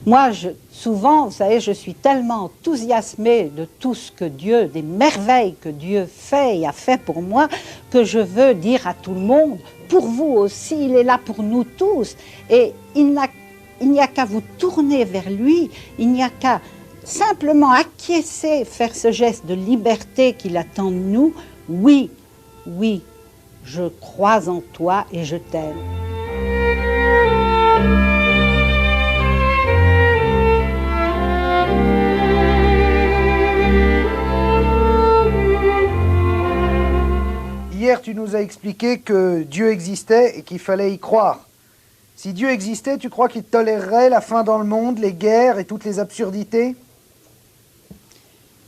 Moi, souvent, vous savez, je suis tellement enthousiasmée de tout ce que Dieu, des merveilles que Dieu fait et a fait pour moi, que je veux dire à tout le monde, pour vous aussi, il est là pour nous tous. Et il n'y a qu'à vous tourner vers lui, il n'y a qu'à simplement acquiescer, faire ce geste de liberté qu'il attend de nous. Oui, oui, je crois en toi et je t'aime. Hier, tu nous as expliqué que Dieu existait et qu'il fallait y croire. Si Dieu existait, tu crois qu'il tolérerait la faim dans le monde, les guerres et toutes les absurdités?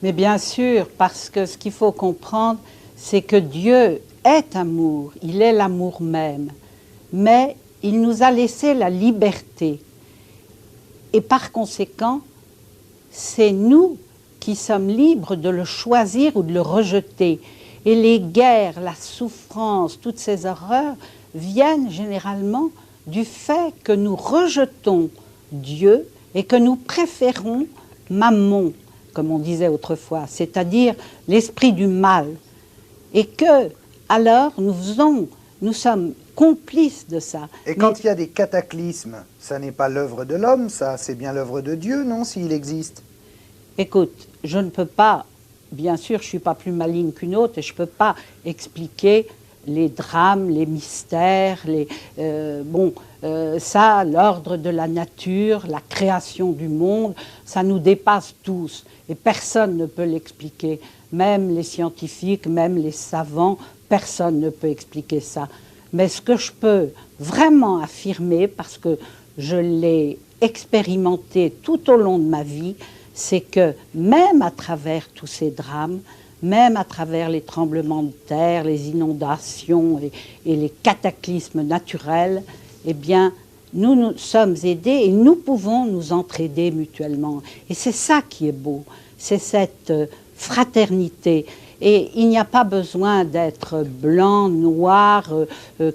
Mais bien sûr, parce que ce qu'il faut comprendre, c'est que Dieu est amour, il est l'amour même. Mais il nous a laissé la liberté. Et par conséquent, c'est nous qui sommes libres de le choisir ou de le rejeter. Et les guerres, la souffrance, toutes ces horreurs viennent généralement du fait que nous rejetons Dieu et que nous préférons Mammon, comme on disait autrefois, c'est-à-dire l'esprit du mal. Et que, alors, nous sommes complices de ça. Et quand il y a des cataclysmes, ça n'est pas l'œuvre de l'homme, ça, c'est bien l'œuvre de Dieu, non, s'il existe? Écoute, je ne peux pas, bien sûr, je ne suis pas plus maligne qu'une autre, et je ne peux pas expliquer les drames, les mystères, ça, l'ordre de la nature, la création du monde, ça nous dépasse tous, et personne ne peut l'expliquer, même les scientifiques, même les savants, personne ne peut expliquer ça. Mais ce que je peux vraiment affirmer, parce que je l'ai expérimenté tout au long de ma vie, c'est que même à travers tous ces drames, même à travers les tremblements de terre, les inondations et les cataclysmes naturels, eh bien, nous sommes aidés et nous pouvons nous entraider mutuellement. Et c'est ça qui est beau, c'est cette fraternité. Et il n'y a pas besoin d'être blanc, noir,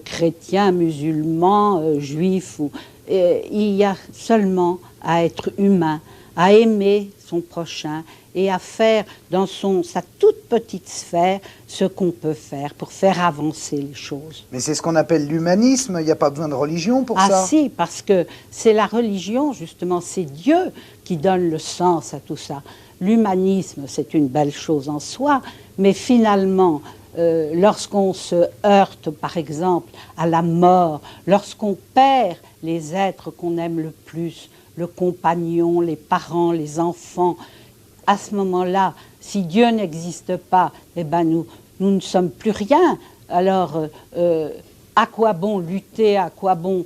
chrétien, musulman, juif. Il y a seulement à être humain, à aimer son prochain et à faire dans sa toute petite sphère ce qu'on peut faire pour faire avancer les choses. Mais c'est ce qu'on appelle l'humanisme, il n'y a pas besoin de religion pour ça. Ah si, parce que c'est la religion, justement, c'est Dieu qui donne le sens à tout ça. L'humanisme, c'est une belle chose en soi, mais finalement, lorsqu'on se heurte, par exemple, à la mort, lorsqu'on perd les êtres qu'on aime le plus, le compagnon, les parents, les enfants, à ce moment-là, si Dieu n'existe pas, eh ben nous ne sommes plus rien. Alors, à quoi bon lutter, à quoi bon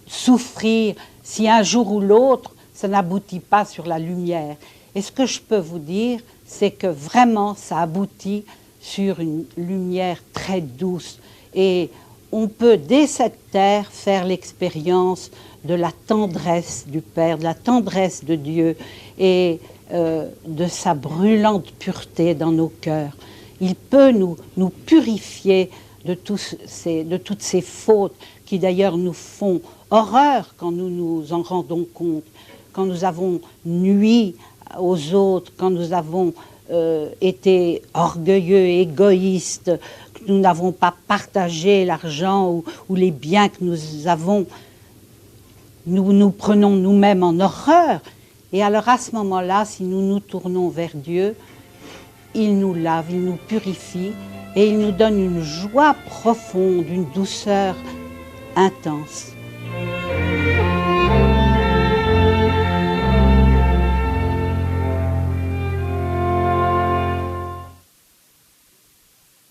souffrir, si un jour ou l'autre, ça n'aboutit pas sur la lumière. Et ce que je peux vous dire, c'est que vraiment, ça aboutit sur une lumière très douce. Et on peut, dès cette terre, faire l'expérience de la tendresse du Père, de la tendresse de Dieu et de sa brûlante pureté dans nos cœurs. Il peut nous purifier de toutes ces fautes qui d'ailleurs nous font horreur quand nous nous en rendons compte, quand nous avons nui aux autres, quand nous avons été orgueilleux, égoïstes, que nous n'avons pas partagé l'argent ou les biens que nous avons. Nous prenons nous-mêmes en horreur. Et alors à ce moment-là, si nous nous tournons vers Dieu, il nous lave, il nous purifie et il nous donne une joie profonde, une douceur intense.